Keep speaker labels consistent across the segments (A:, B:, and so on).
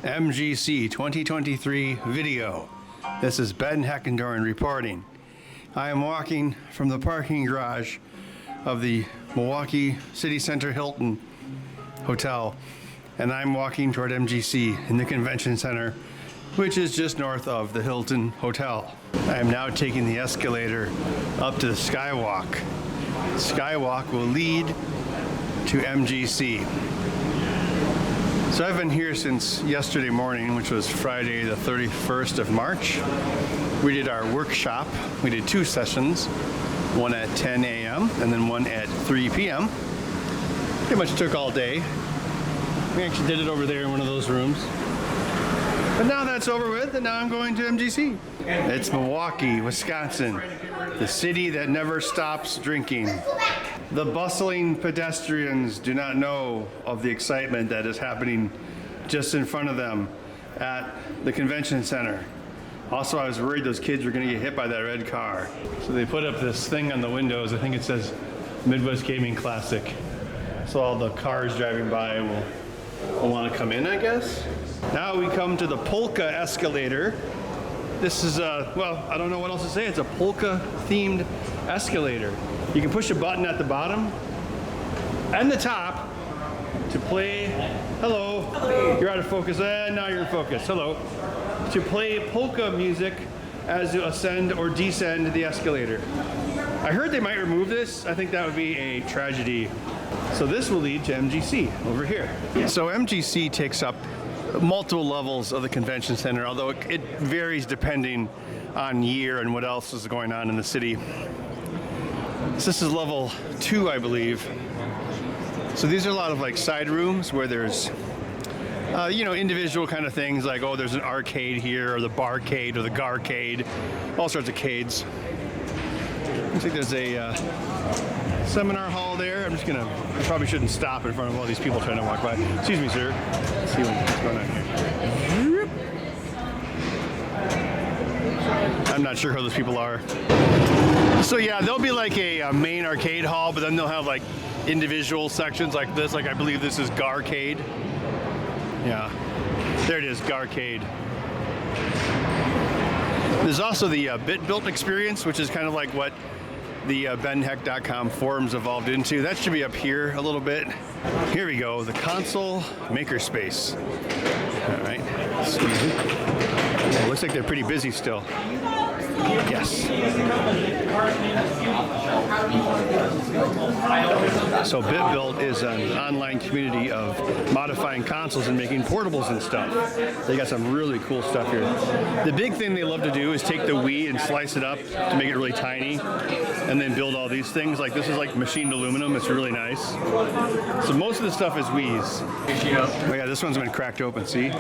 A: MGC 2023 video. This is Ben Heckendorn reporting. I am walking from the parking garage of the Milwaukee City Center Hilton Hotel, and I'm walking toward MGC in the convention center, which is just north of the Hilton Hotel. I am now taking the escalator up to the Skywalk. Skywalk will lead to MGC. So I've been here since yesterday morning, which was Friday the 31st of March. We did our workshop. We did two sessions, one at 10 a.m. and then one at 3 p.m. Pretty much took all day. We actually did it over there in one of those rooms. But now that's over with, and now I'm going to MGC. It's Milwaukee, Wisconsin, the city that never stops drinking. The bustling pedestrians do not know of the excitement that is happening just in front of them at the convention center. Also, I was worried those kids were going to get hit by that red car. So they put up this thing on the windows. I think it says Midwest Gaming Classic. So all the cars driving by will want to come in, I guess. Now we come to the polka escalator. This is well, I don't know what else to say. It's a polka themed escalator. You can push a button at the bottom and the top to play, hello, you're out of focus, now you're in focus, hello, to play polka music as you ascend or descend the escalator. I heard they might remove this. I think that would be a tragedy. So this will lead to MGC over here. So MGC takes up multiple levels of the convention center, although it varies depending on year and what else is going on in the city. So this is level 2, I believe. So these are a lot of like side rooms where there's individual kind of things like, oh, there's an arcade here, or the barcade, or the garcade, all sorts of cades. Looks like there's a seminar hall there. I probably shouldn't stop in front of all these people trying to walk by. Excuse me, sir. Let's see what's going on here. I'm not sure who those people are. So yeah, there'll be like a main arcade hall, but then they'll have like individual sections like this. Like I believe this is Garcade. Yeah, there it is, Garcade. There's also the Bit-Built experience, which is kind of like what the benheck.com forums evolved into. That should be up here a little bit. Here we go, the console makerspace. All right, excuse me. It looks like they're pretty busy still. Yes. So BitBuilt is an online community of modifying consoles and making portables and stuff. They got some really cool stuff here. The big thing they love to do is take the Wii and slice it up to make it really tiny and then build all these things. Like this is like machined aluminum. It's really nice. So most of the stuff is Wii's. Oh yeah, this one's been cracked open, see?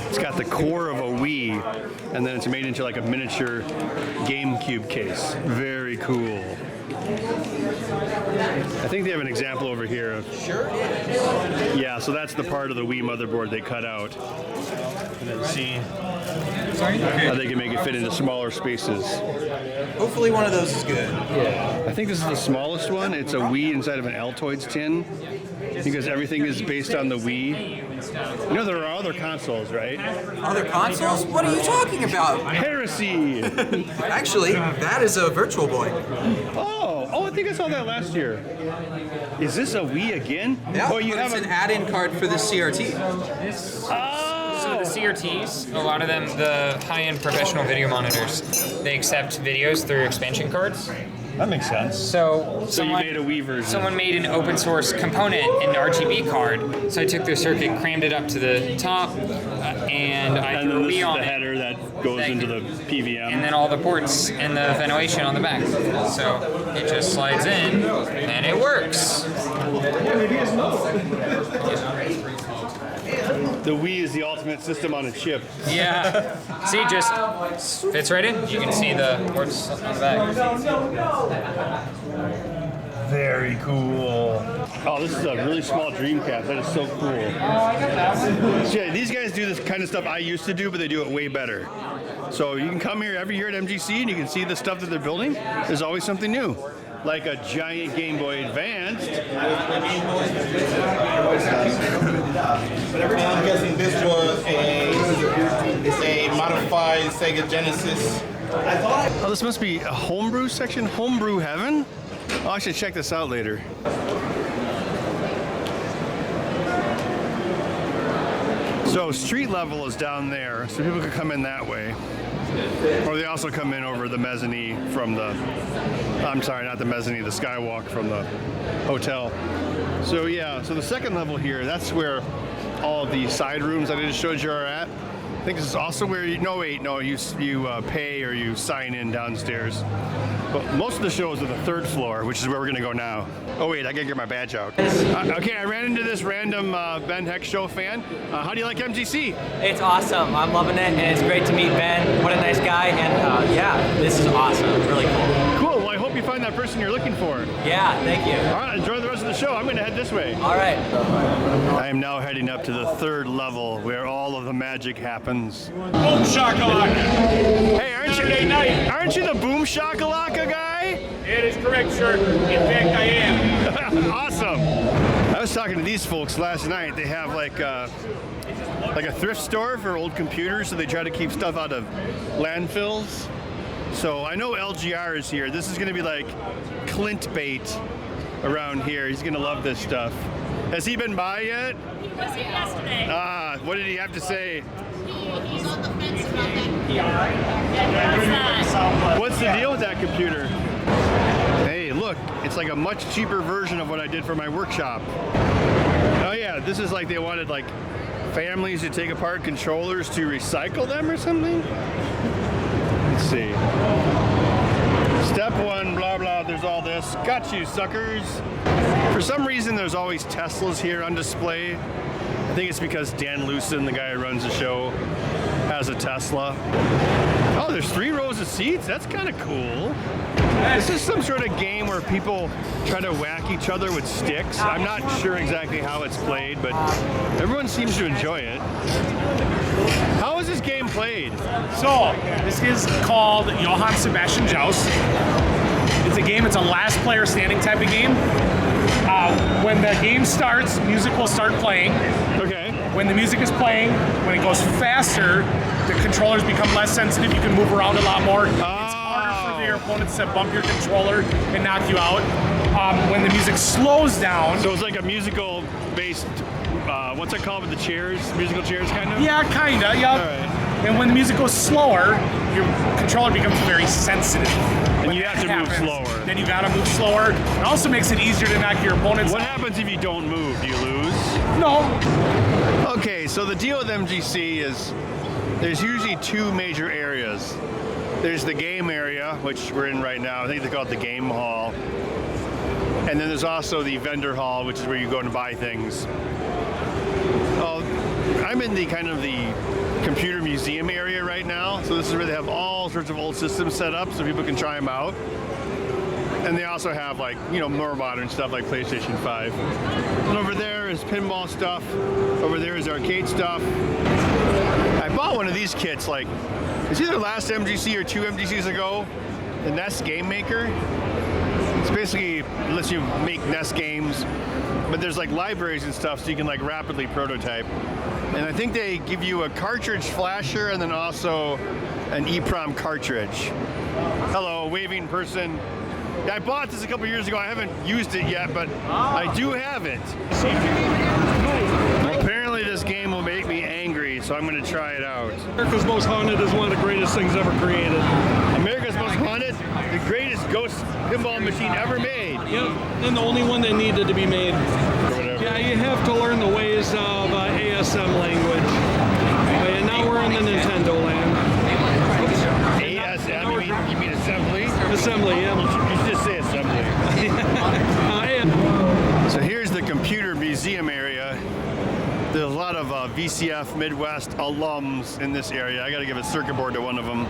A: It's got the core of a Wii, and then it's made into like a miniature GameCube case. Very cool. I think they have an example over here of. Sure. Yeah, so that's the part of the Wii motherboard they cut out. And then see how they can make it fit into smaller spaces.
B: Hopefully one of those is good.
A: Yeah. I think this is the smallest one. It's a Wii inside of an Altoids tin, because everything is based on the Wii. You know, there are other consoles, right?
B: Other consoles? What are you talking about?
A: Heresy!
B: Actually, that is a Virtual Boy.
A: Oh, I think I saw that last year. Is this a Wii again?
B: Yeah,
A: oh, you have
B: an add-in card for the CRT.
C: So the CRTs, a lot of them, the high-end professional video monitors, they accept videos through expansion cards.
A: That makes sense.
C: So
A: you made a Wii version.
C: Someone made an open source component, an RGB card. So I took their circuit, crammed it up to the top, and I threw a Wii on it.
A: And then this is the header that goes into the PVM.
C: And then all the ports and the ventilation on the back. So it just slides in, and it works.
A: The Wii is the ultimate system on a chip.
C: Yeah. See, just fits right in. You can see the ports on the back.
A: Very cool. Oh, this is a really small Dreamcast. That is so cool. So yeah, these guys do this kind of stuff I used to do, but they do it way better. So you can come here every year at MGC and you can see the stuff that they're building. There's always something new. like a giant Game Boy Advanced.
D: I'm guessing this was a modified Sega Genesis.
A: Oh, this must be a homebrew section? Homebrew heaven? Oh, I should check this out later. So street level is down there, so people could come in that way. Or they also come in over the mezzanine from the, I'm sorry, not the mezzanine, the skywalk from the hotel. So yeah, so the second level here, that's where all the side rooms that I just showed you are at. I think this is also where you, you pay or you sign in downstairs. But most of the show is at the third floor, which is where we're gonna go now. Oh wait, I gotta get my badge out. Okay, I ran into this random Ben Heck Show fan. How do you like MGC?
E: It's awesome. I'm loving it, and it's great to meet Ben. What a nice guy, and yeah, this is awesome. Really cool.
A: Cool, well I hope you find that person you're looking for.
E: Yeah, thank you.
A: All right, enjoy the rest of the show. I'm gonna head this way.
E: All right.
A: I am now heading up to the third level where all of the magic happens.
F: Boom shakalaka.
A: Hey, aren't you the Boom Shakalaka guy?
F: It is correct, sir. In fact, I am.
A: Awesome. I was talking to these folks last night. They have like a thrift store for old computers, so they try to keep stuff out of landfills. So I know LGR is here. This is going to be like Clint bait around here. He's going to love this stuff. Has he been by yet?
G: He was here yesterday.
A: Ah, what did he have to say?
G: He's on the fence about that computer.
A: What's the deal with that computer? Hey, look, it's like a much cheaper version of what I did for my workshop. Oh yeah, this is like they wanted like families to take apart controllers to recycle them or something? Let's see. Step one, blah, blah, there's all this. Got you, suckers. For some reason, there's always Teslas here on display. I think it's because Dan Lucen, the guy who runs the show, has a Tesla. Oh, there's 3 rows of seats? That's kind of cool. This is some sort of game where people try to whack each other with sticks. I'm not sure exactly how it's played, but everyone seems to enjoy it. How is this game played?
F: So, this is called Johann Sebastian Joust. It's a game, it's a last player standing type of game. When the game starts, music will start playing.
A: Okay.
F: When the music is playing, when it goes faster, the controllers become less sensitive. You can move around a lot more. It's harder for your opponents to bump your controller and knock you out. When the music slows down.
A: So it's like a musical based, what's it called with the chairs? Musical chairs kind of?
F: Yeah, kinda, yeah.
A: All right.
F: And when the music goes slower, your controller becomes very sensitive.
A: And you have to move slower.
F: Then you gotta move slower. It also makes it easier to knock your opponents
A: What
F: out.
A: happens if you don't move? Do you lose?
F: No.
A: Okay, so the deal with MGC is there's usually 2 major areas. There's the game area, which we're in right now. I think they call it the game hall. And then there's also the vendor hall, which is where you go and buy things. Oh, I'm in the kind of the computer museum area right now. So this is where they have all sorts of old systems set up so people can try them out. And they also have like, more modern stuff like PlayStation 5. And over there is pinball stuff. Over there is arcade stuff. I bought one of these kits like, it's either last MGC or 2 MGCs ago, the NES Game Maker. It's basically lets you make NES games, but there's like libraries and stuff so you can like rapidly prototype. And I think they give you a cartridge flasher and then also an EEPROM cartridge. Hello, waving person. I bought this a couple years ago. I haven't used it yet, but I do have it. Well, apparently this game will make me angry, so I'm going to try it out.
H: America's Most Haunted is one of the greatest things ever created.
A: America's Most Haunted, the greatest ghost pinball machine ever made.
H: Yep, and the only one that needed to be made. Yeah, you have to learn the ways of ASM language. And now we're in the Nintendo land.
A: ASM? You mean assembly?
H: Assembly, yeah.
A: You should just say assembly. So here's the computer museum area. There's a lot of VCF Midwest alums in this area. I got to give a circuit board to one of them.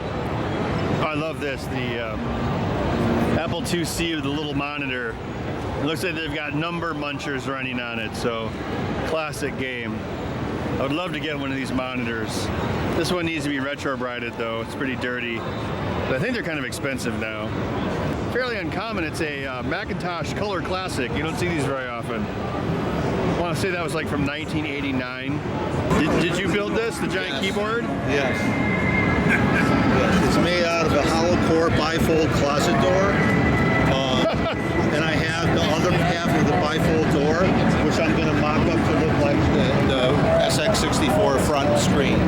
A: Oh, I love this. The Apple IIc with the little monitor. It looks like they've got number munchers running on it, so classic game. I would love to get one of these monitors. This one needs to be retro-brighted though. It's pretty dirty. But I think they're kind of expensive now. fairly uncommon. It's a Macintosh Color Classic. You don't see these very often. I want to say that was like from 1989. Did you build this, the giant keyboard?
I: Yes. It's made out of a hollow core bifold closet door. And I have the other half of the bifold door, which I'm going to mock up to look like the SX64 front screen.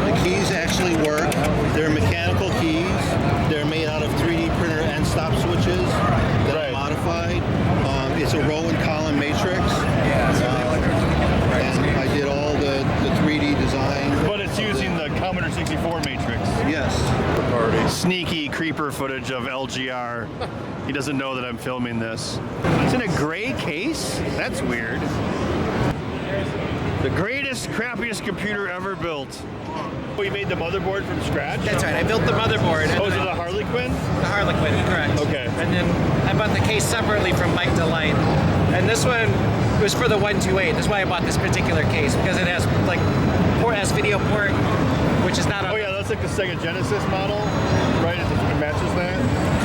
I: The keys actually work. They're mechanical keys. They're made out of 3D printer end stop switches that are modified. It's a row and column matrix. And I did all the 3D design.
A: But it's using the Commodore 64 matrix.
I: Yes.
A: Sneaky creeper footage of LGR. He doesn't know that I'm filming this. It's in a gray case? That's weird. The greatest, crappiest computer ever built. You made the motherboard from scratch?
E: That's right. I built the motherboard.
A: Oh, is it the Harlequin?
E: The Harlequin, correct.
A: Okay.
E: And then I bought the case separately from Mike Delight. And this one was for the 128. That's why I bought this particular case, because it has like video port, which is not.
A: Oh yeah, that's like the Sega Genesis model, right? It matches that.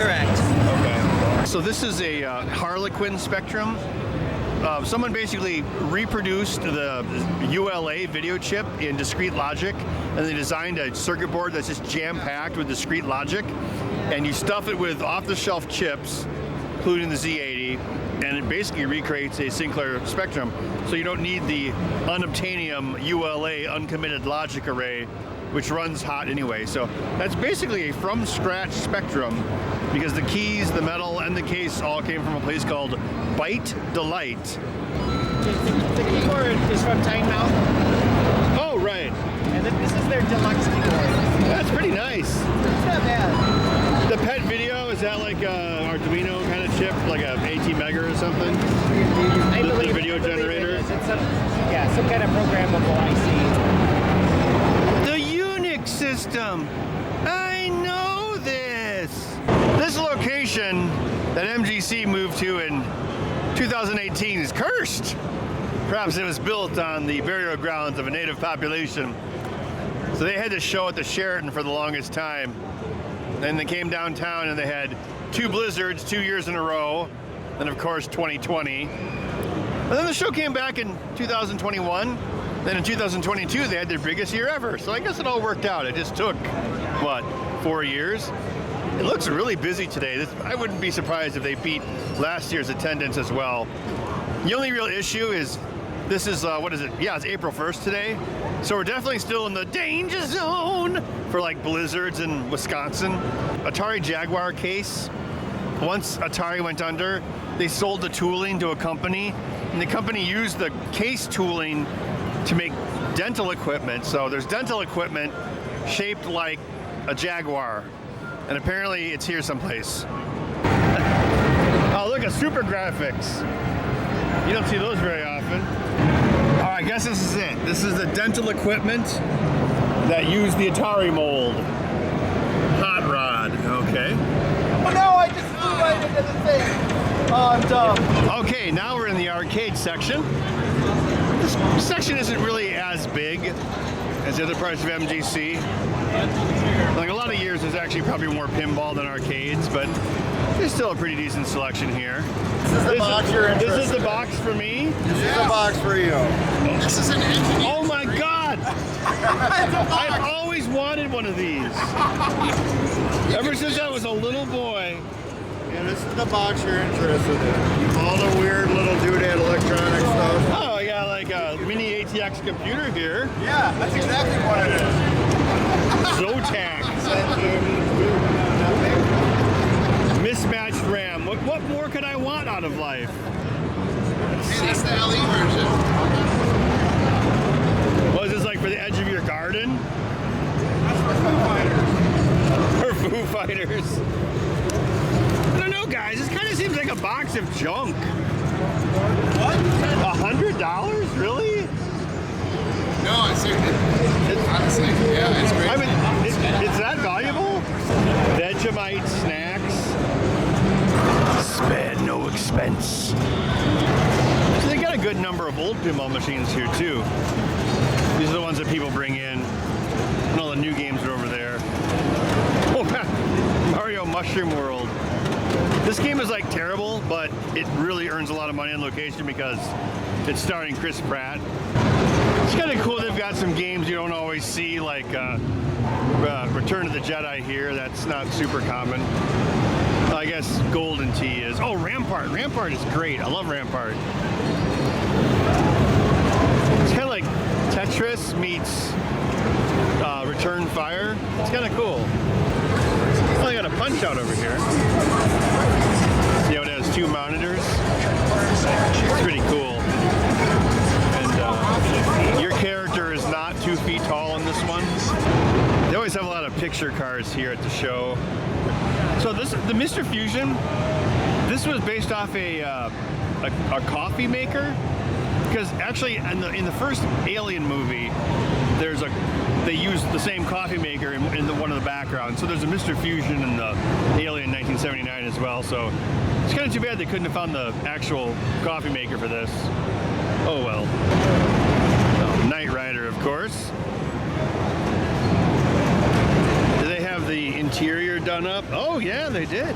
E: Correct.
A: Okay. So this is a Harlequin Spectrum. Someone basically reproduced the ULA video chip in discrete logic, and they designed a circuit board that's just jam-packed with discrete logic, and you stuff it with off-the-shelf chips, including the Z80, and it basically recreates a Sinclair Spectrum. So you don't need the unobtainium ULA uncommitted logic array, which runs hot anyway. So that's basically a from-scratch Spectrum, because the keys, the metal, and the case all came from a place called Byte Delight.
E: The keyboard is from Time Now.
A: Oh, right.
E: And this is their deluxe keyboard.
A: That's pretty nice.
E: It's not bad.
A: The pet video, is that like a Arduino kind of chip, like a ATmega or something?
E: I believe
A: the video generator?
E: It is. It's some kind of programmable IC.
A: The Unix system. I know this. This location that MGC moved to in 2018 is cursed. Perhaps it was built on the burial grounds of a native population. So they had to show at the Sheraton for the longest time. Then they came downtown and they had 2 blizzards 2 years in a row. And of course 2020. And then the show came back in 2021. Then in 2022 they had their biggest year ever. So I guess it all worked out. It just took, what, 4 years? It looks really busy today. I wouldn't be surprised if they beat last year's attendance as well. The only real issue is this is, what is it? Yeah, it's April 1st today. So we're definitely still in the danger zone for like blizzards in Wisconsin. Atari Jaguar case. Once Atari went under, they sold the tooling to a company, and the company used the case tooling to make dental equipment. So there's dental equipment shaped like a Jaguar. And apparently it's here someplace. Oh, look at super graphics. You don't see those very often. All right, I guess this is it. This is the dental equipment that used the Atari mold. Hot rod, okay.
E: Oh no, I just flew right into the thing. Oh, I'm dumb.
A: Okay, now we're in the arcade section. This section isn't really as big as the other parts of MGC. Like a lot of years, there's actually probably more pinball than arcades, but there's still a pretty decent selection here.
J: This is the box you're interested in.
A: This is the box for me?
J: This is the box for you. This is an engineer.
A: Oh my God! I've always wanted one of these. Ever since I was a little boy.
J: Yeah, this is the box you're interested in. All the weird little doodad electronic stuff.
A: Oh, I got like a mini ATX computer here.
J: Yeah, that's exactly what it is.
A: Zotac. Mismatched RAM. What more could I want out of life?
J: Hey, that's the LE version.
A: Was this like for the edge of your garden?
J: That's for Foo Fighters.
A: For Foo Fighters. I don't know, guys. This kind of seems like a box of junk.
J: What?
A: $100? Really?
J: No, it's honestly, yeah, it's great.
A: I mean, it's that valuable? Vegemite snacks. Spared no expense. So they got a good number of old pinball machines here too. These are the ones that people bring in. And all the new games are over there. Oh, Mario Mushroom World. This game is like terrible, but it really earns a lot of money on location because it's starring Chris Pratt. It's kind of cool they've got some games you don't always see, like Return of the Jedi here. That's not super common. I guess Golden Tee is. Oh, Rampart. Rampart is great. I love Rampart. It's kind of like Tetris meets Return Fire. It's kind of cool. Oh, I got a Punch Out over here. See how it has 2 monitors? It's pretty cool. And your character is not 2 feet tall in this one. They always have a lot of picture cards here at the show. So the Mr. Fusion, this was based off a coffee maker. Because actually, in the first Alien movie, they used the same coffee maker in one of the backgrounds. So there's a Mr. Fusion in the Alien 1979 as well. So it's kind of too bad they couldn't have found the actual coffee maker for this. Oh well. Oh, Knight Rider, of course. Do they have the interior done up? Oh yeah, they did.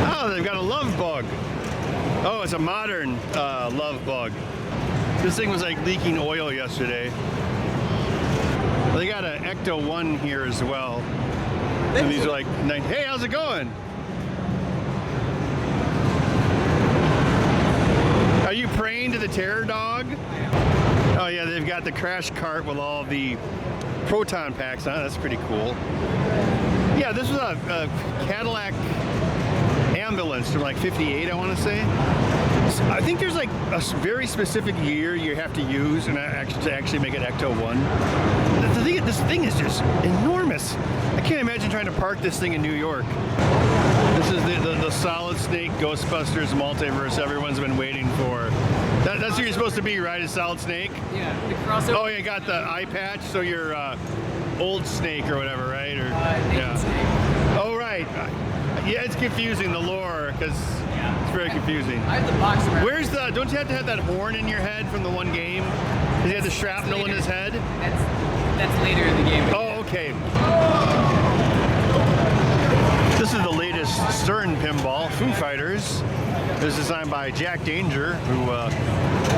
A: Oh, they've got a love bug. Oh, it's a modern love bug. This thing was like leaking oil yesterday. They got an Ecto 1 here as well. And these are like, hey, how's it going? Are you praying to the terror dog? Oh yeah, they've got the crash cart with all the proton packs on it. That's pretty cool. Yeah, this was a Cadillac ambulance from like 58, I want to say. I think there's like a very specific year you have to use to actually make an Ecto 1. This thing is just enormous. I can't imagine trying to park this thing in New York. This is the Solid Snake Ghostbusters multiverse everyone's been waiting for. That's who you're supposed to be, right? A Solid Snake?
E: Yeah, the crossover.
A: Oh, you got the eye patch, so you're Old Snake or whatever, right? Or
E: yeah.
A: Snake. Oh, right. Yeah, it's confusing, the lore, because it's very confusing.
E: I have the box around.
A: Where's the, don't you have to have that horn in your head from the one game? Does he have the shrapnel in his head?
E: That's later in the game.
A: Oh, okay. This is the latest Stern pinball, Foo Fighters. It was designed by Jack Danger, who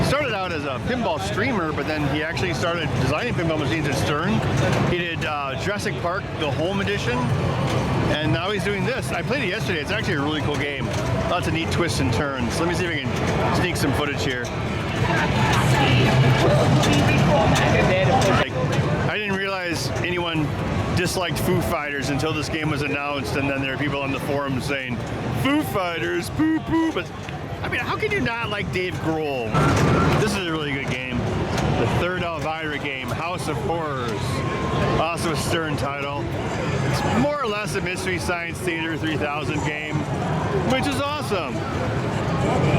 A: started out as a pinball streamer, but then he actually started designing pinball machines at Stern. He did Jurassic Park, the Home Edition, and now he's doing this. I played it yesterday. It's actually a really cool game. Lots of neat twists and turns. Let me see if I can sneak some footage here. I didn't realize anyone disliked Foo Fighters until this game was announced, and then there are people on the forums saying, Foo Fighters, poo poo. But I mean, how can you not like Dave Grohl? This is a really good game. The third Elvira game, House of Horrors. Also a Stern title. It's more or less a Mystery Science Theater 3000 game, which is awesome.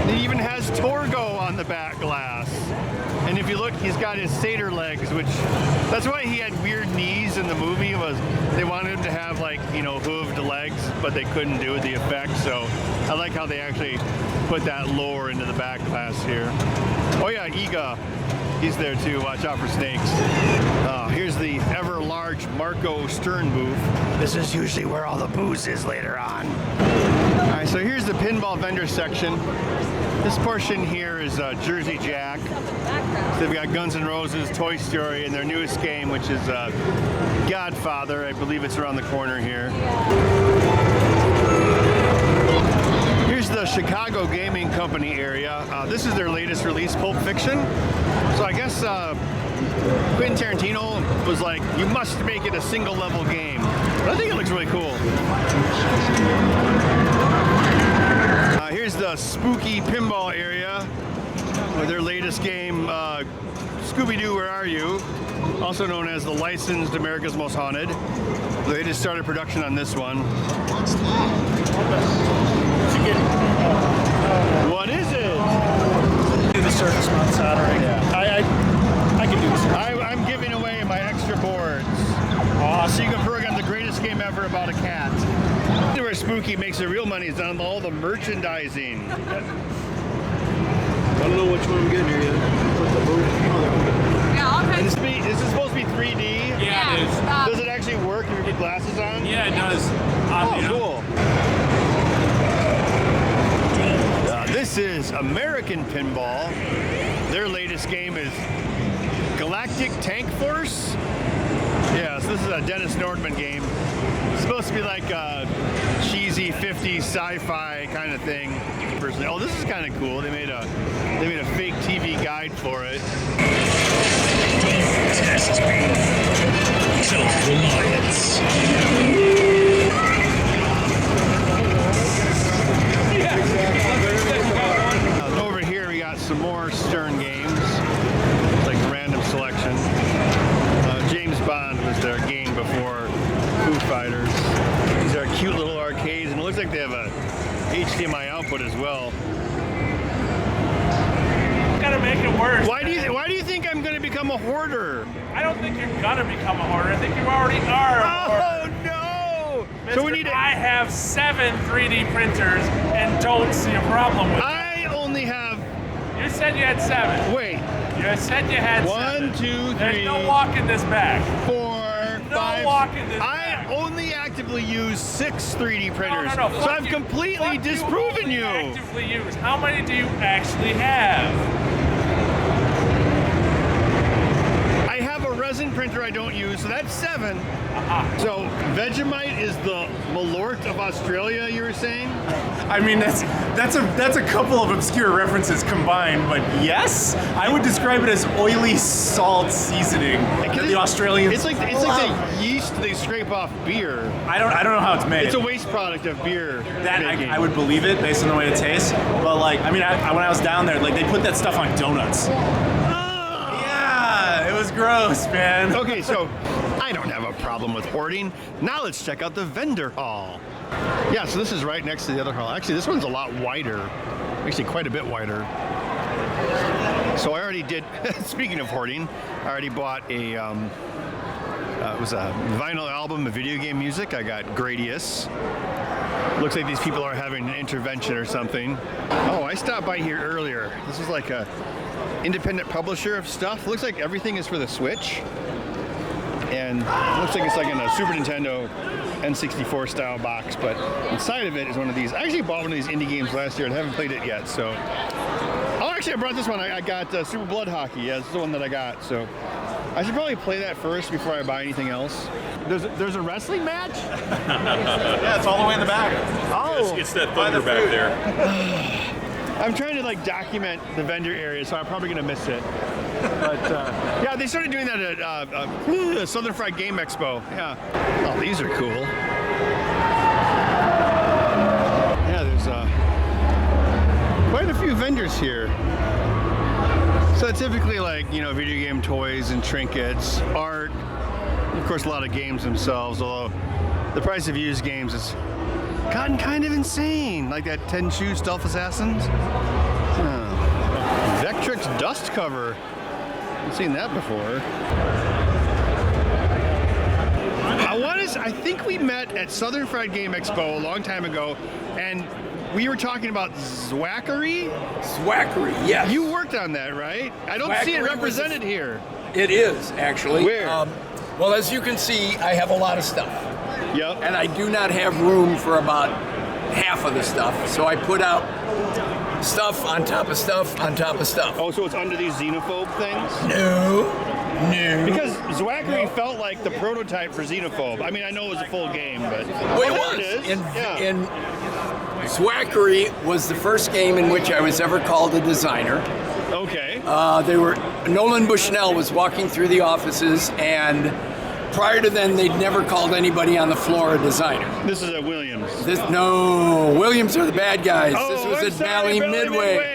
A: It even has Torgo on the back glass. And if you look, he's got his satyr legs, which, that's why he had weird knees in the movie, was they wanted him to have like, you know, hooved legs, but they couldn't do the effect. So I like how they actually put that lore into the back glass here. Oh yeah, Iga, he's there too. Watch out for snakes. Here's the ever large Marco Stern booth. This is usually where all the booze is later on. All right, so here's the pinball vendor section. This portion here is Jersey Jack. So they've got Guns N' Roses, Toy Story, and their newest game, which is Godfather. I believe it's around the corner here. Here's the Chicago Gaming Company area. This is their latest release, Pulp Fiction. So I guess Quentin Tarantino was like, you must make it a single level game. But I think it looks really cool. Here's the spooky pinball area with their latest game, Scooby-Doo, Where Are You? Also known as the licensed America's Most Haunted. They just started production on this one. What is it?
K: Do the surface mount soldering.
A: Yeah.
K: I can do this.
A: I'm giving away my extra boards. So you can program the greatest game ever about a cat. Where Spooky makes the real money is on all the merchandising.
I: I don't know which one I'm getting here yet. Put the boot.
G: Yeah,
A: Is this supposed to be 3D?
K: Yeah, it is.
A: Does it actually work if you put glasses on?
K: Yeah, it does.
A: Oh, Pinball. Their latest game is Galactic Tank Force. Yeah, so this is a Dennis Nordman game. It's supposed to be like a cheesy 50s sci-fi kind of thing. Oh, this is kind of cool. They made a fake TV guide for it.
K: Test self-reliance.
A: Over here we got some more Stern games. It's like a random selection. James Bond was their game before Foo Fighters. These are cute little arcades, and it looks like they have a HDMI output as well.
F: Gotta make it worse.
A: Why do you think I'm gonna become a hoarder?
F: I don't think you're gonna become a hoarder. I think you already are a hoarder.
A: Oh no!
F: Mister,
A: So we need
F: I have 7 3D printers and don't see a problem with it.
A: I only have.
F: You said you had 7.
A: Wait.
F: You said you had
A: 1, 2, 3.
F: There's no walking this back.
A: 4,
F: No
A: 5.
F: walking this
A: I
F: back.
A: only actively use 6 3D printers.
F: No.
A: So I've completely disproven you.
F: Actively use. How many do you actually have?
A: I have a resin printer I don't use, so that's 7. So Vegemite is the Malort of Australia, you were saying?
F: I mean, that's a couple of obscure references combined, but yes, I would describe it as oily salt seasoning. The Australians.
A: It's like the yeast they scrape off beer.
F: I don't know how it's made.
A: It's a waste product of beer.
F: That
A: making.
F: I would believe it based on the way it tastes, but like, I mean, when I was down there, like they put that stuff on donuts. Yeah, it was gross, man.
A: Okay, so I don't have a problem with hoarding. Now let's check out the vendor hall. Yeah, so this is right next to the other hall. Actually, this one's a lot wider. Actually, quite a bit wider. So I already did, speaking of hoarding, I already bought a, it was a vinyl album of video game music. I got Gradius. Looks like these people are having an intervention or something. Oh, I stopped by here earlier. This is like a independent publisher of stuff. Looks like everything is for the Switch. And it looks like it's like in a Super Nintendo N64 style box, but inside of it is one of these. I actually bought one of these indie games last year and haven't played it yet, so. Oh, actually I brought this one. I got Super Blood Hockey. Yeah, this is the one that I got, so. I should probably play that first before I buy anything else. There's a wrestling match?
F: Yeah, it's all the way in the back.
A: Oh.
K: It's that thunder back there.
A: I'm trying to like document the vendor area, so I'm probably gonna miss it. But yeah, they started doing that at Southern Fried Game Expo. Yeah. Oh, these are cool. Yeah, there's quite a few vendors here. So typically, like, you know, video game toys and trinkets, art, of course, a lot of games themselves. Although the price of used games has gotten kind of insane, like that Tenchu Stealth Assassins. Vectrix dust cover. I've seen that before. I think we met at Southern Fried Game Expo a long time ago, and we were talking about Zwackery.
L: Zwackery, yes.
A: You worked on that, right? I don't see it represented here.
L: It is, actually.
A: Where?
L: Well, as you can see, I have a lot of stuff.
A: Yep.
L: And I do not have room for about half of the stuff, so I put out stuff on top of stuff on top of stuff.
A: Oh, so it's under these xenophobe things?
L: No.
A: Because Zwackery felt like the prototype for Xenophobe. I mean, I know it was a full game, but
L: Well, it was.
A: There it is.
L: In Zwackery was the first game in which I was ever called a designer.
A: Okay.
L: Nolan Bushnell was walking through the offices, and prior to then, they'd never called anybody on the floor a designer.
A: This is at Williams.
L: No, Williams are the bad guys.
A: Oh,
L: this was
A: I'm
L: at
A: sorry,
L: Bally Midway.
A: But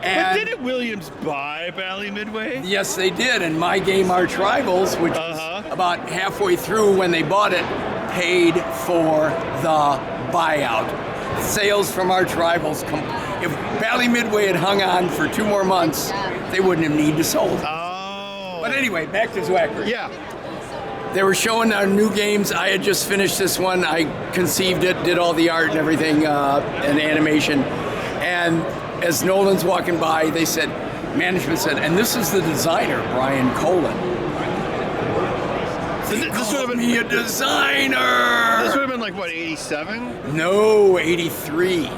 L: And
A: didn't Williams buy Bally Midway?
L: yes, they did. And my game, Arch Rivals, which was about halfway through when they bought it, paid for the buyout. Sales from Arch Rivals. If Bally Midway had hung on for 2 more months, they wouldn't have needed to sold.
A: Oh.
L: But anyway, back to Zwackery.
A: Yeah.
L: They were showing our new games. I had just finished this one. I conceived it, did all the art and everything, and animation. And as Nolan's walking by, they said, management said, and this is the designer, Brian Colin. This would have been me a designer.
A: This would have been like, what, 87?
L: No, 83.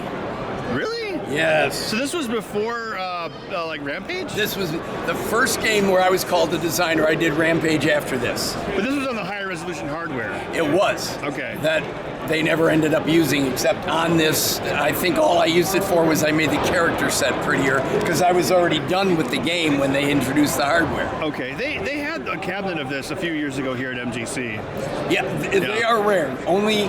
A: Really?
L: Yes.
A: So this was before like Rampage?
L: This was the first game where I was called the designer. I did Rampage after this.
A: But this was on the higher resolution hardware.
L: It was.
A: Okay.
L: That they never ended up using except on this. I think all I used it for was I made the character set prettier because I was already done with the game when they introduced the hardware.
A: Okay. They had a cabinet of this a few years ago here at MGC.
L: Yeah, they are rare. Only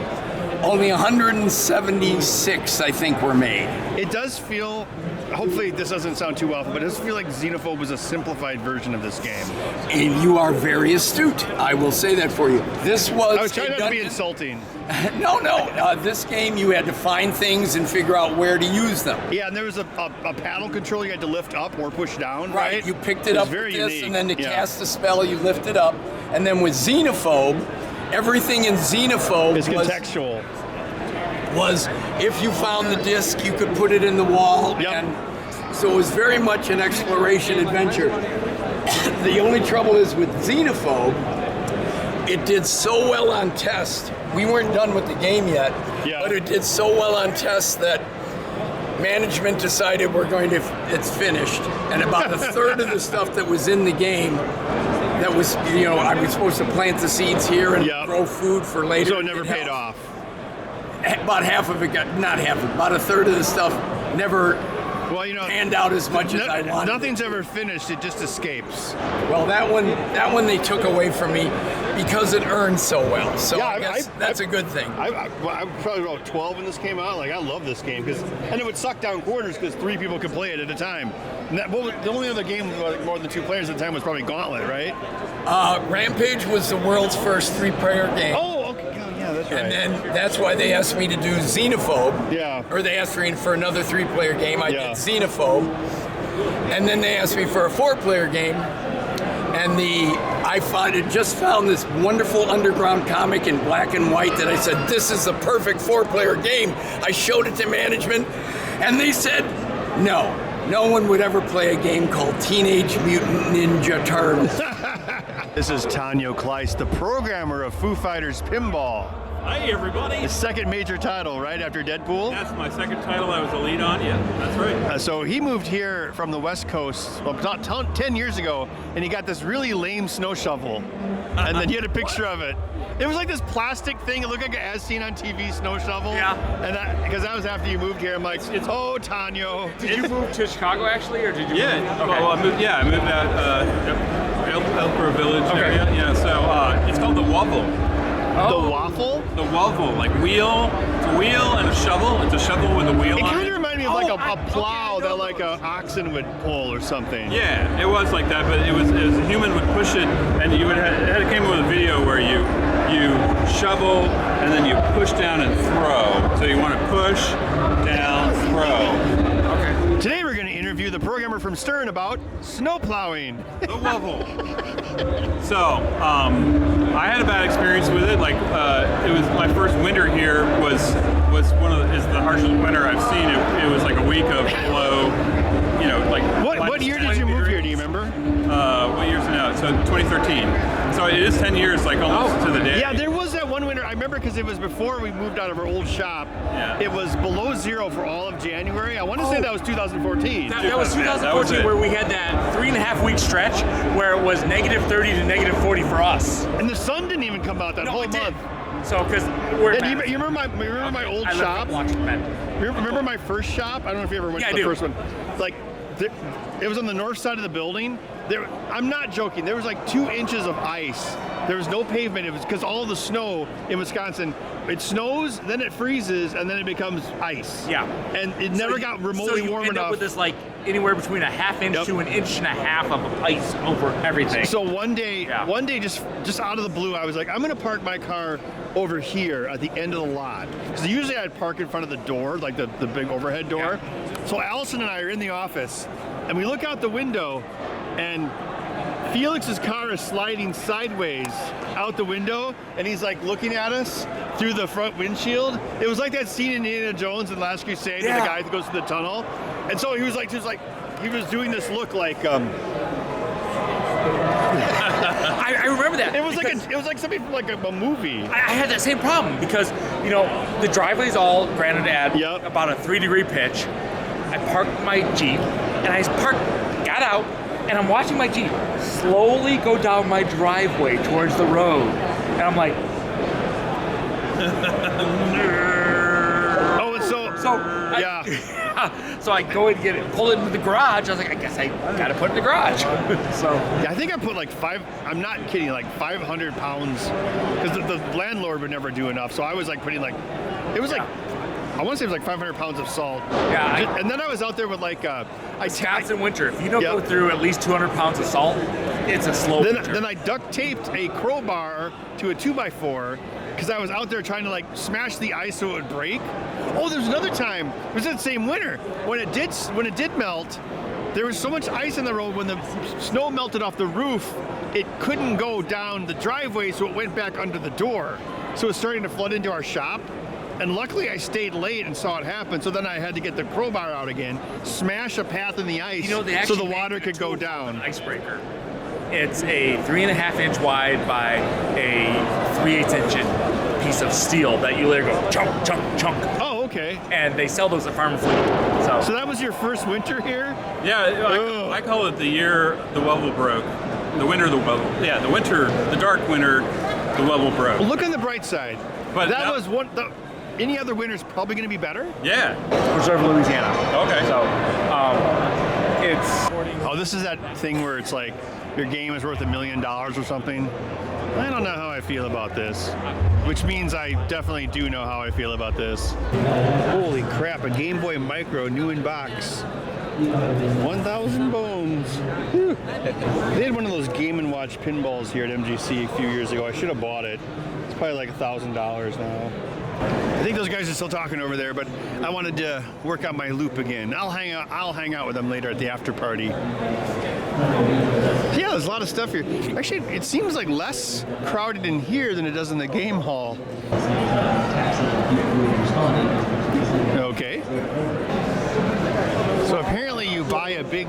L: 176, I think, were made.
A: It does feel, hopefully this doesn't sound too awful, but it does feel like Xenophobe was a simplified version of this game.
L: And you are very astute. I will say that for you. This was.
A: I was trying not to be insulting.
L: No. This game, you had to find things and figure out where to use them.
A: Yeah, and there was a paddle control you had to lift up or push down, right?
L: You picked it up
A: very
L: with this,
A: unique.
L: and then to cast a spell, you lift it up. And then with Xenophobe, everything in Xenophobe
A: is contextual.
L: Was if you found the disc, you could put it in the wall.
A: Yep.
L: And so it was very much an exploration adventure. The only trouble is with Xenophobe, it did so well on test. We weren't done with the game yet, but it did so well on test that management decided it's finished. And about a third of the stuff that was in the game that was, I was supposed to plant the seeds here and grow food for later.
A: So it never paid off.
L: About half of it about a third of the stuff never panned out as much as I wanted.
A: Nothing's ever finished, it just escapes.
L: Well, that one they took away from me because it earned so well. So I guess that's a good thing.
A: I probably about 12 when this came out. Like, I love this game and it would suck down quarters because 3 people could play it at a time. And the only other game with more than 2 players at the time was probably Gauntlet, right?
L: Rampage was the world's first 3-player game.
A: Oh, okay. Yeah, that's right.
L: And then that's why they asked me to do Xenophobe.
A: Yeah.
L: Or they asked me for another 3-player game. I did Xenophobe. And then they asked me for a 4-player game. And I just found this wonderful underground comic in black and white that I said, this is the perfect 4-player game. I showed it to management, and they said, no one would ever play a game called Teenage Mutant Ninja Turtles.
A: This is Tanyo Kleiss, the programmer of Foo Fighters Pinball.
K: Hi, everybody.
A: The second major title, right after Deadpool?
K: That's my second title. I was the lead on. Yeah, that's right.
A: So he moved here from the West Coast about 10 years ago, and he got this really lame snow shovel. And then he had a picture of it. It was like this plastic thing. It looked like an as seen on TV snow shovel.
K: Yeah.
A: And because that was after you moved here. I'm like, oh, Tanyo.
C: Did you move to Chicago actually, or did you?
K: Yeah.
C: Move? Okay.
K: Well, I moved out Elkborough Village area. Yeah. So it's called the Waffle.
A: The waffle?
K: The waffle, like wheel. It's a wheel and a shovel. It's a shovel with a wheel
A: It
K: on
A: kind
K: it.
A: of reminded me of like a plow that like an oxen would pull or something.
K: Yeah, it was like that, but it was a human would push it, and you would it came with a video where you shovel and then you push down and throw. So you want to push, down, throw.
A: Okay. Today we're going to interview the programmer from Stern about snow plowing.
K: The waffle. So I had a bad experience with it. Like it was my first winter here was the harshest winter I've seen. It was like a week of below, like.
A: What year did you move here? Do you remember?
K: What year's it now? So 2013. So it is 10 years, like almost to the day.
A: Yeah, there was that one winter. I remember because it was before we moved out of our old shop.
K: Yeah.
A: It was below 0 for all of January. I want to say that was 2014.
M: That was 2014 where we had that 3.5-week stretch where it was -30 to -40 for us.
A: And the sun didn't even come out that whole month.
M: So, because we're
A: you remember my old shop? Remember my first shop? I don't know if you ever went to the first one. Like, it was on the north side of the building. I'm not joking. There was like 2 inches of ice. There was no pavement. It was because all the snow in Wisconsin, it snows, then it freezes, and then it becomes ice.
M: Yeah.
A: And it never got remotely warm enough.
M: So you end up with this like anywhere between a ½ inch to 1.5 inches of ice over everything.
A: So one day, just out of the blue, I was like, I'm gonna park my car over here at the end of the lot. Because usually I'd park in front of the door, like the big overhead door. Yeah. So Allison and I are in the office, and we look out the window, and Felix's car is sliding sideways out the window, and he's like looking at us through the front windshield. It was like that scene in Indiana Jones in Last Crusade where the guy goes through the tunnel. And so he was doing this look like
M: I remember that.
A: It was like something from like a movie.
M: I had that same problem because the driveway's all granite at about a 3-degree pitch. I parked my Jeep, and got out, and I'm watching my Jeep slowly go down my driveway towards the road. And I'm like,
A: Oh, it's so yeah.
M: So I go and get it, pull it into the garage. I was like, I guess I gotta put it in the garage. So
A: yeah, I think I put like I'm not kidding, like 500 pounds, because the landlord would never do enough. So I was like putting like, it was like, I want to say it was like 500 pounds of salt.
M: Yeah.
A: And then I was out there with like,
M: Wisconsin winter. If you don't go through at least 200 pounds of salt, it's a slow winter.
A: Then I duct taped a crowbar to a 2x4 because I was out there trying to like smash the ice so it would break. Oh, there's another time. It was that same winter when it did melt. There was so much ice on the road when the snow melted off the roof, it couldn't go down the driveway, so it went back under the door. So it was starting to flood into our shop. And luckily I stayed late and saw it happen, so then I had to get the crowbar out again, smash a path in the ice so the water could go down.
M: Icebreaker. It's a 3.5 inch wide by a 3/8 inch piece of steel that you literally go chunk, chunk, chunk.
A: Oh, okay.
M: And they sell those at Farm and Fleet.
A: So that was your first winter here?
K: Yeah, I call it the year the Wevel broke. The winter the Wevel. Yeah, the dark winter, the Wevel broke.
A: Well, look on the bright side.
K: But
A: that was one. Any other winter's probably going to be better?
K: Yeah.
E: Preserve Louisiana.
K: Okay.
E: So, it's...
A: Oh, this is that thing where it's like your game is worth $1 million or something. I don't know how I feel about this. Which means I definitely do know how I feel about this. Holy crap, a Game Boy Micro, new in box. 1,000 bones. Whew. They had one of those Game & Watch pinballs here at MGC a few years ago. I should have bought it. It's probably like $1,000 now. I think those guys are still talking over there, but I wanted to work on my loop again. I'll hang out with them later at the after party. Yeah, there's a lot of stuff here. Actually, it seems like less crowded in here than it does in the game hall. Okay. So apparently you buy a big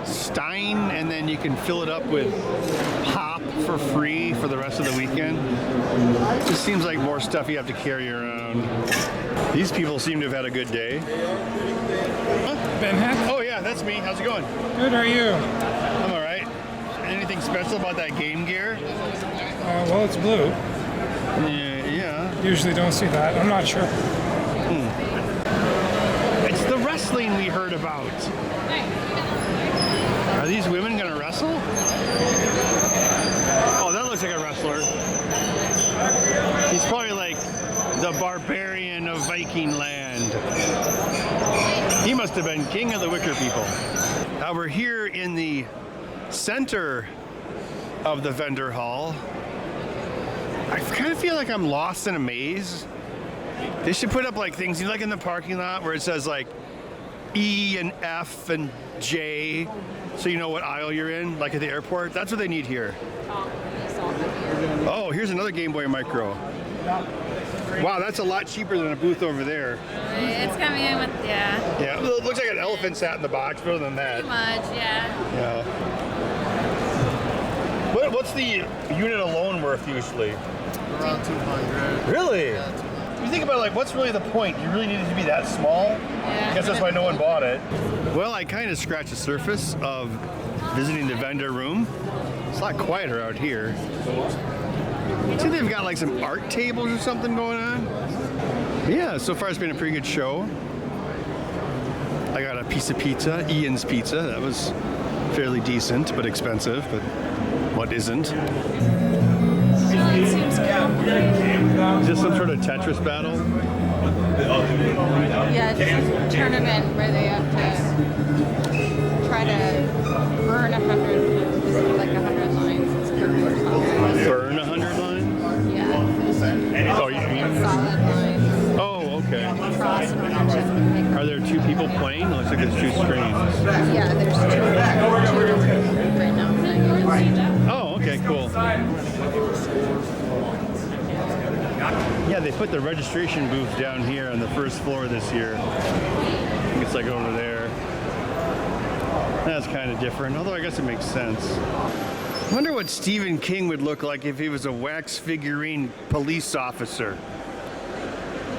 A: stein and then you can fill it up with pop for free for the rest of the weekend. It just seems like more stuff you have to carry around. These people seem to have had a good day. Huh?
N: Ben Heck?
A: Oh yeah, that's me. How's it going?
N: Good, how are you?
A: I'm all right. Anything special about that game gear?
N: Well, it's blue.
A: Yeah.
N: Usually don't see that. I'm not sure.
A: It's the wrestling we heard about. Are these women gonna wrestle? Oh, that looks like a wrestler. He's probably like the barbarian of Viking land. He must have been king of the Wicker people. Now we're here in the center of the vendor hall. I kind of feel like I'm lost in a maze. They should put up like things, you know, like in the parking lot where it says like E and F and J, so you know what aisle you're in, like at the airport. That's what they need here. Oh, here's another Game Boy Micro. Wow, that's a lot cheaper than a booth over there.
G: It's coming in with, yeah.
A: Yeah, well, it looks like an elephant sat in the box, better than that.
G: Pretty much, yeah.
A: Yeah. What's the unit alone worth usually?
J: Around 200.
A: Really? You think about it, like, what's really the point? You really need it to be that small?
G: Yeah.
A: I guess that's why no one bought it. Well, I kind of scratched the surface of visiting the vendor room. It's a lot quieter out here. See, they've got like some art tables or something going on. Yeah, so far it's been a pretty good show. I got a piece of pizza, Ian's Pizza. That was fairly decent, but expensive, but what isn't? Is this some sort of Tetris battle?
G: Yeah, it's just a tournament where they have to try to burn 100 lines.
A: Burn 100 lines?
G: Yeah.
A: Oh, you mean?
G: Solid lines.
A: Oh, okay.
G: Cross and match.
A: Are there two people playing? It looks like there's two screens.
G: Yeah, there's two right now.
A: Oh, okay, cool. Yeah, they put the registration booth down here on the first floor this year. I think it's like over there. That's kind of different, although I guess it makes sense. I wonder what Stephen King would look like if he was a wax figurine police officer.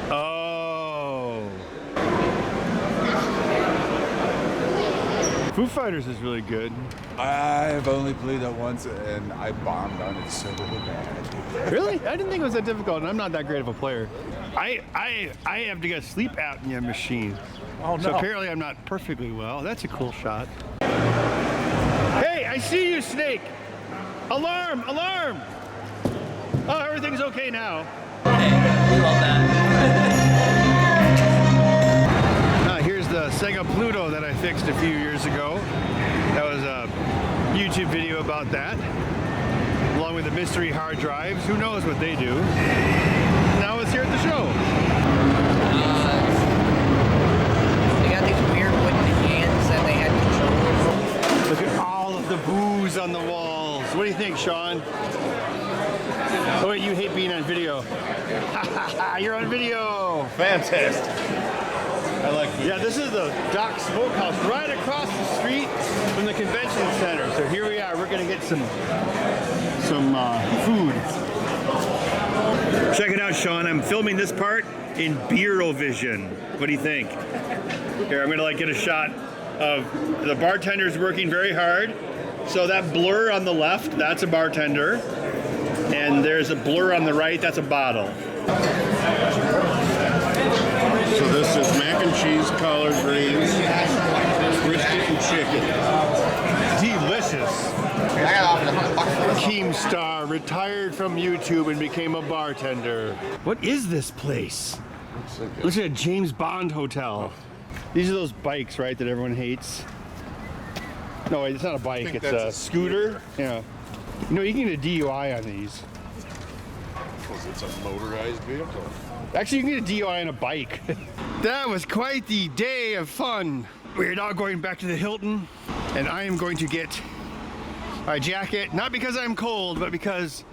A: Oh. Foo Fighters is really good.
O: I've only played it once and I bombed on it so bad.
A: Really? I didn't think it was that difficult, and I'm not that great of a player. I have to get a sleep apnea machine.
F: Oh, no.
A: So apparently I'm not perfectly well. That's a cool shot. Hey, I see you, Snake! Alarm! Alarm! Oh, everything's okay now.
P: We love that.
A: Here's the Sega Pluto that I fixed a few years ago. That was a YouTube video about that, along with the mystery hard drives. Who knows what they do? Now it's here at the show.
P: They got these weird wooden hands and they had controllers.
A: Look at all of the booze on the walls. What do you think, Sean? Oh wait, you hate being on video. You're on video.
D: Fantastic. I like it.
A: Yeah, this is the Dock Smokehouse right across the street from the convention center. So here we are. We're gonna get some food. Check it out, Sean. I'm filming this part in Beerovision. What do you think? Here, I'm gonna get a shot of the bartenders working very hard. So that blur on the left, that's a bartender. And there's a blur on the right, that's a bottle.
J: So this is mac and cheese, collard greens, brisket and chicken.
A: Delicious. Keemstar retired from YouTube and became a bartender. What is this place? Looks like a James Bond hotel. These are those bikes, right, that everyone hates? No, it's not a bike, it's a scooter. Yeah. You know, you can get a DUI on these.
J: Because it's a motorized vehicle.
A: Actually, you can get a DUI on a bike. That was quite the day of fun. We're now going back to the Hilton, and I am going to get my jacket, not because I'm cold, but because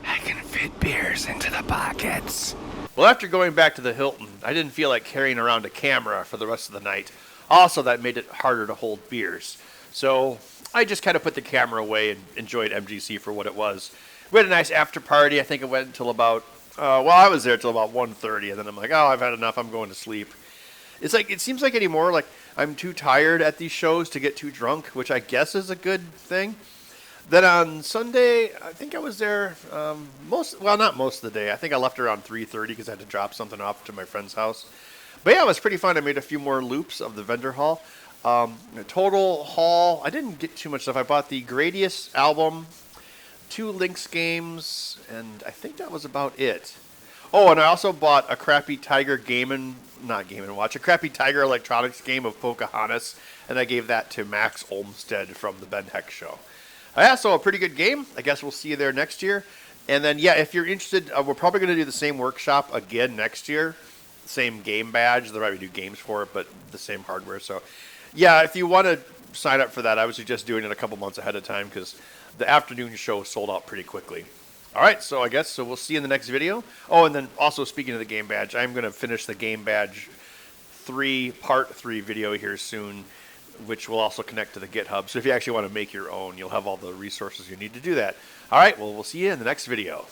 A: I can fit beers into the pockets.
Q: Well, after going back to the Hilton, I didn't feel like carrying around a camera for the rest of the night. Also, that made it harder to hold beers. So I just kind of put the camera away and enjoyed MGC for what it was. We had a nice after party. I think it went until about, I was there till about 1:30, and then I'm like, oh, I've had enough. I'm going to sleep. It's like, it seems like anymore, like I'm too tired at these shows to get too drunk, which I guess is a good thing. Then on Sunday, I think I was there not most of the day. I think I left around 3:30 because I had to drop something off to my friend's house. But yeah, it was pretty fun. I made a few more loops of the vendor hall. The total haul, I didn't get too much stuff. I bought the Gradius album, 2 Lynx games, and I think that was about it. Oh, and I also bought a crappy Tiger a crappy Tiger Electronics game of Pocahontas, and I gave that to Max Olmstead from the Ben Heck Show. Yeah, so a pretty good game. I guess we'll see you there next year. And then, yeah, if you're interested, we're probably going to do the same workshop again next year. Same game badge. They'll probably do games for it, but the same hardware. So, yeah, if you want to sign up for that, I would suggest doing it a couple months ahead of time because the afternoon show sold out pretty quickly. All right, so we'll see you in the next video. Oh, and then also speaking of the game badge, I'm going to finish the game badge part 3 video here soon, which will also connect to the GitHub. So if you actually want to make your own, you'll have all the resources you need to do that. All right, well, we'll see you in the next video.